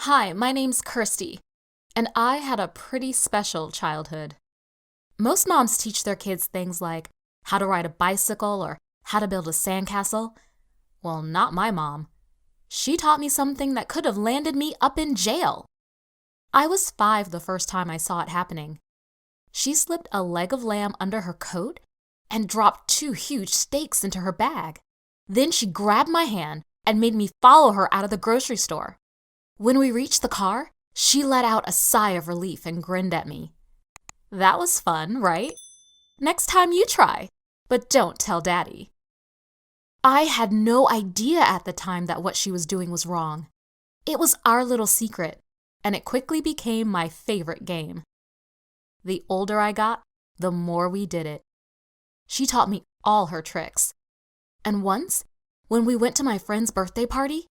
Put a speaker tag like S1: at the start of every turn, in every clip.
S1: Hi, my name's Kirsty, and I had a pretty special childhood. Most moms teach their kids things like how to ride a bicycle or how to build a sandcastle. Well, not my mom. She taught me something that could have landed me up in jail. I was 5 the first time I saw it happening. She slipped a leg of lamb under her coat and dropped 2 huge steaks into her bag. Then she grabbed my hand and made me follow her out of the grocery store. When we reached the car, she let out a sigh of relief and grinned at me. That was fun, right? Next time you try, but don't tell Daddy. I had no idea at the time that what she was doing was wrong. It was our little secret, and it quickly became my favorite game. The older I got, the more we did it. She taught me all her tricks. And once, when we went to my friend's birthday party,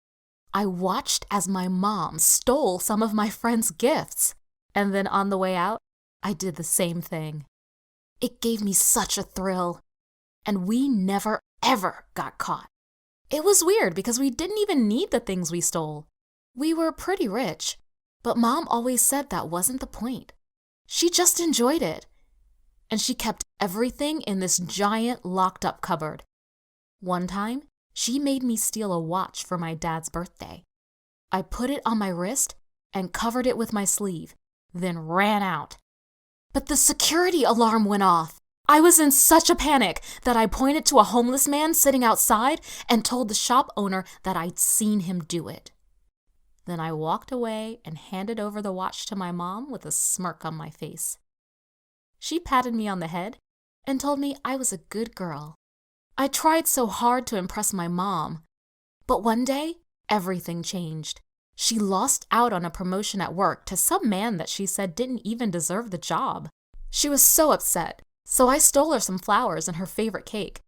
S1: I watched as my mom stole some of my friend's gifts, and then on the way out, I did the same thing. It gave me such a thrill, and we never ever got caught. It was weird because we didn't even need the things we stole. We were pretty rich, but Mom always said that wasn't the point. She just enjoyed it, and she kept everything in this giant locked-up cupboard. One time, she made me steal a watch for my dad's birthday. I put it on my wrist and covered it with my sleeve, then ran out. But the security alarm went off. I was in such a panic that I pointed to a homeless man sitting outside and told the shop owner that I'd seen him do it. Then I walked away and handed over the watch to my mom with a smirk on my face. She patted me on the head and told me I was a good girl. I tried so hard to impress my mom, but one day, everything changed. She lost out on a promotion at work to some man that she said didn't even deserve the job. She was so upset, so I stole her some flowers and her favorite cake.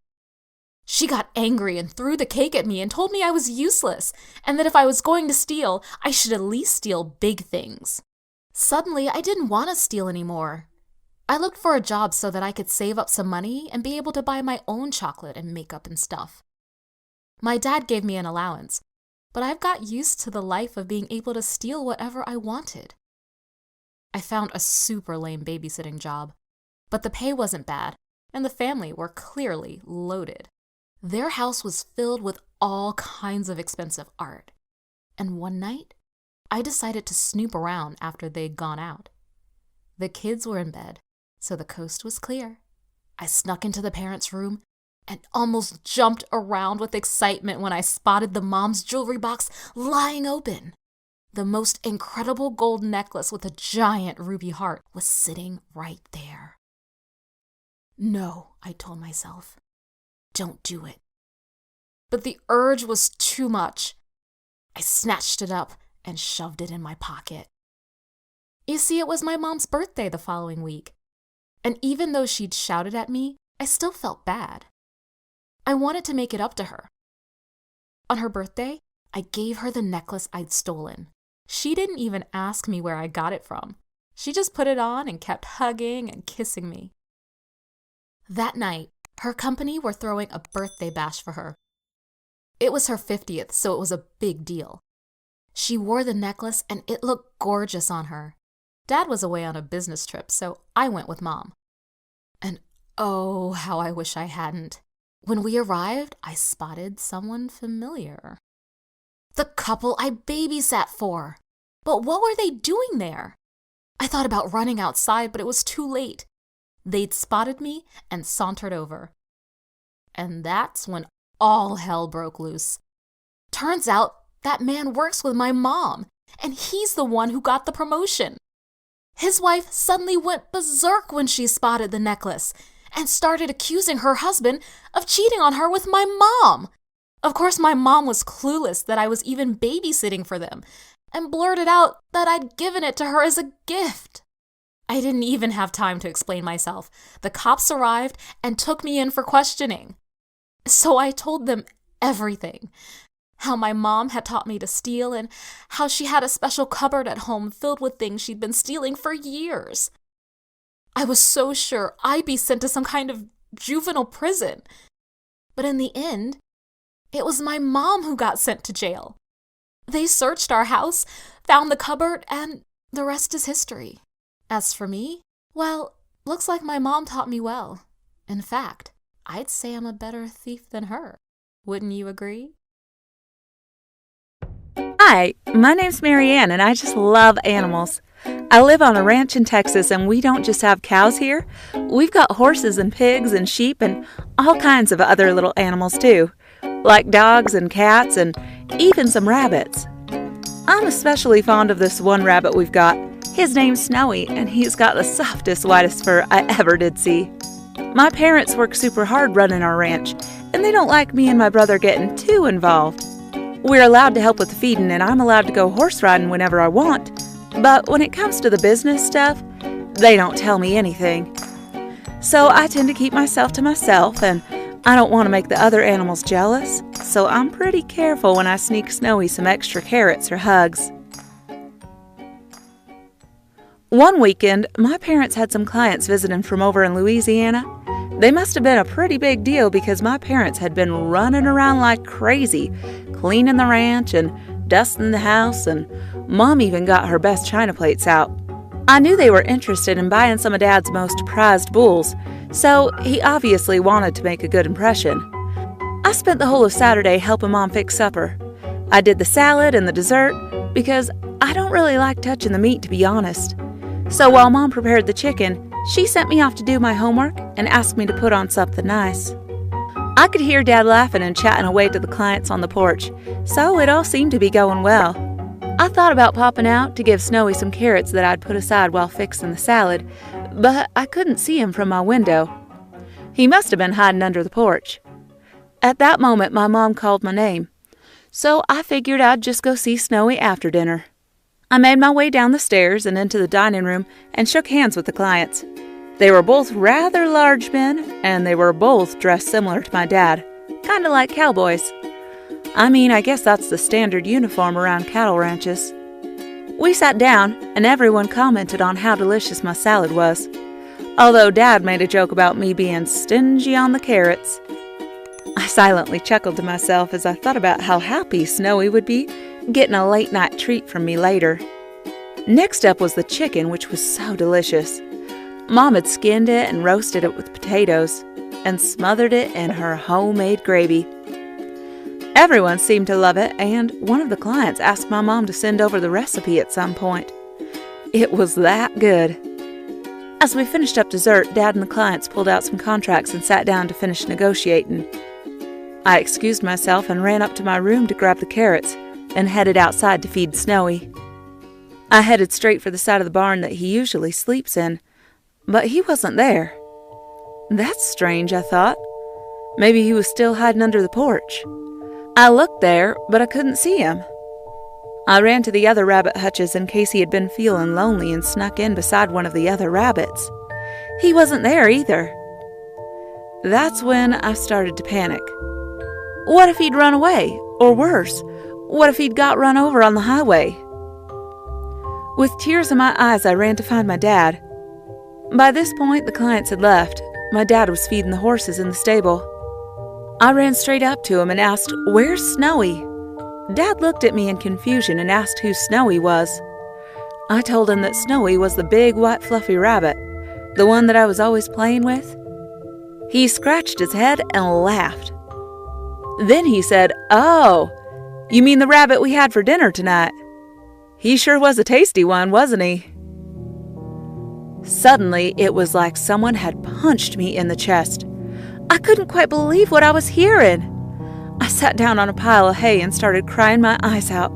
S1: She got angry and threw the cake at me and told me I was useless, and that if I was going to steal, I should at least steal big things. Suddenly, I didn't want to steal anymore. I looked for a job so that I could save up some money and be able to buy my own chocolate and makeup and stuff. My dad gave me an allowance, but I've got used to the life of being able to steal whatever I wanted. I found a super lame babysitting job, but the pay wasn't bad, and the family were clearly loaded. Their house was filled with all kinds of expensive art, and one night, I decided to snoop around after they'd gone out. The kids were in bed, so the coast was clear. I snuck into the parents' room and almost jumped around with excitement when I spotted the mom's jewelry box lying open. The most incredible gold necklace with a giant ruby heart was sitting right there. No, I told myself, don't do it. But the urge was too much. I snatched it up and shoved it in my pocket. You see, it was my mom's birthday the following week, and even though she'd shouted at me, I still felt bad. I wanted to make it up to her. On her birthday, I gave her the necklace I'd stolen. She didn't even ask me where I got it from. She just put it on and kept hugging and kissing me. That night, her company were throwing a birthday bash for her. It was her 50th, so it was a big deal. She wore the necklace and it looked gorgeous on her. Dad was away on a business trip, so I went with Mom. And oh, how I wish I hadn't. When we arrived, I spotted someone familiar. The couple I babysat for. But what were they doing there? I thought about running outside, but it was too late. They'd spotted me and sauntered over. And that's when all hell broke loose. Turns out that man works with my mom, and he's the one who got the promotion. His wife suddenly went berserk when she spotted the necklace and started accusing her husband of cheating on her with my mom. Of course, my mom was clueless that I was even babysitting for them and blurted out that I'd given it to her as a gift. I didn't even have time to explain myself. The cops arrived and took me in for questioning. So I told them everything. How my mom had taught me to steal, and how she had a special cupboard at home filled with things she'd been stealing for years. I was so sure I'd be sent to some kind of juvenile prison. But in the end, it was my mom who got sent to jail. They searched our house, found the cupboard, and the rest is history. As for me, well, looks like my mom taught me well. In fact, I'd say I'm a better thief than her. Wouldn't you agree?
S2: Hi, my name's Marianne, and I just love animals. I live on a ranch in Texas, and we don't just have cows here. We've got horses and pigs and sheep and all kinds of other little animals too, like dogs and cats and even some rabbits. I'm especially fond of this one rabbit we've got. His name's Snowy, and he's got the softest, whitest fur I ever did see. My parents work super hard running our ranch, and they don't like me and my brother getting too involved. We're allowed to help with the feeding, and I'm allowed to go horse riding whenever I want. But when it comes to the business stuff, they don't tell me anything. So I tend to keep myself to myself, and I don't want to make the other animals jealous, so I'm pretty careful when I sneak Snowy some extra carrots or hugs. One weekend, my parents had some clients visiting from over in Louisiana. They must have been a pretty big deal because my parents had been running around like crazy, cleaning the ranch and dusting the house, and Mom even got her best china plates out. I knew they were interested in buying some of Dad's most prized bulls, so he obviously wanted to make a good impression. I spent the whole of Saturday helping Mom fix supper. I did the salad and the dessert because I don't really like touching the meat, to be honest. So while Mom prepared the chicken, she sent me off to do my homework and asked me to put on something nice. I could hear Dad laughing and chatting away to the clients on the porch, so it all seemed to be going well. I thought about popping out to give Snowy some carrots that I'd put aside while fixing the salad, but I couldn't see him from my window. He must have been hiding under the porch. At that moment, my mom called my name, so I figured I'd just go see Snowy after dinner. I made my way down the stairs and into the dining room and shook hands with the clients. They were both rather large men, and they were both dressed similar to my dad, kind of like cowboys. I guess that's the standard uniform around cattle ranches. We sat down, and everyone commented on how delicious my salad was, although Dad made a joke about me being stingy on the carrots. I silently chuckled to myself as I thought about how happy Snowy would be getting a late-night treat from me later. Next up was the chicken, which was so delicious. Mom had skinned it and roasted it with potatoes and smothered it in her homemade gravy. Everyone seemed to love it, and one of the clients asked my mom to send over the recipe at some point. It was that good. As we finished up dessert, Dad and the clients pulled out some contracts and sat down to finish negotiating. I excused myself and ran up to my room to grab the carrots and headed outside to feed Snowy. I headed straight for the side of the barn that he usually sleeps in, but he wasn't there. That's strange, I thought. Maybe he was still hiding under the porch. I looked there, but I couldn't see him. I ran to the other rabbit hutches in case he had been feeling lonely and snuck in beside one of the other rabbits. He wasn't there either. That's when I started to panic. What if he'd run away? Or worse, what if he'd got run over on the highway? With tears in my eyes, I ran to find my dad. By this point, the clients had left. My dad was feeding the horses in the stable. I ran straight up to him and asked, "Where's Snowy?" Dad looked at me in confusion and asked who Snowy was. I told him that Snowy was the big, white, fluffy rabbit, the one that I was always playing with. He scratched his head and laughed. Then he said, "Oh, you mean the rabbit we had for dinner tonight? He sure was a tasty one, wasn't he?" Suddenly, it was like someone had punched me in the chest. I couldn't quite believe what I was hearing. I sat down on a pile of hay and started crying my eyes out.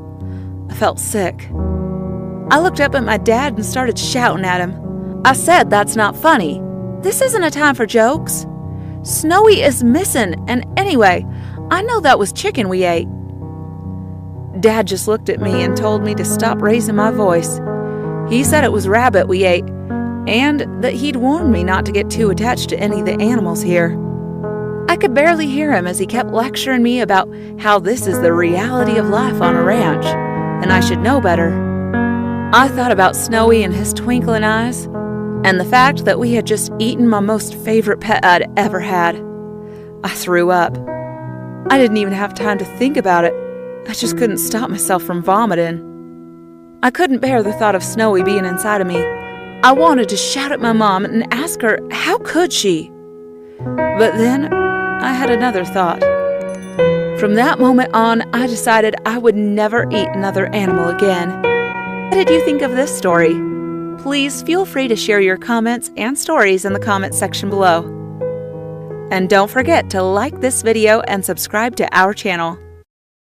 S2: I felt sick. I looked up at my dad and started shouting at him. I said, "That's not funny. This isn't a time for jokes. Snowy is missing, and anyway, I know that was chicken we ate." Dad just looked at me and told me to stop raising my voice. He said it was rabbit we ate, and that he'd warned me not to get too attached to any of the animals here. I could barely hear him as he kept lecturing me about how this is the reality of life on a ranch, and I should know better. I thought about Snowy and his twinkling eyes, and the fact that we had just eaten my most favorite pet I'd ever had. I threw up. I didn't even have time to think about it. I just couldn't stop myself from vomiting. I couldn't bear the thought of Snowy being inside of me. I wanted to shout at my mom and ask her, how could she? But then I had another thought. From that moment on, I decided I would never eat another animal again. What did you think of this story? Please feel free to share your comments and stories in the comment section below. And don't forget to like this video and subscribe to our channel.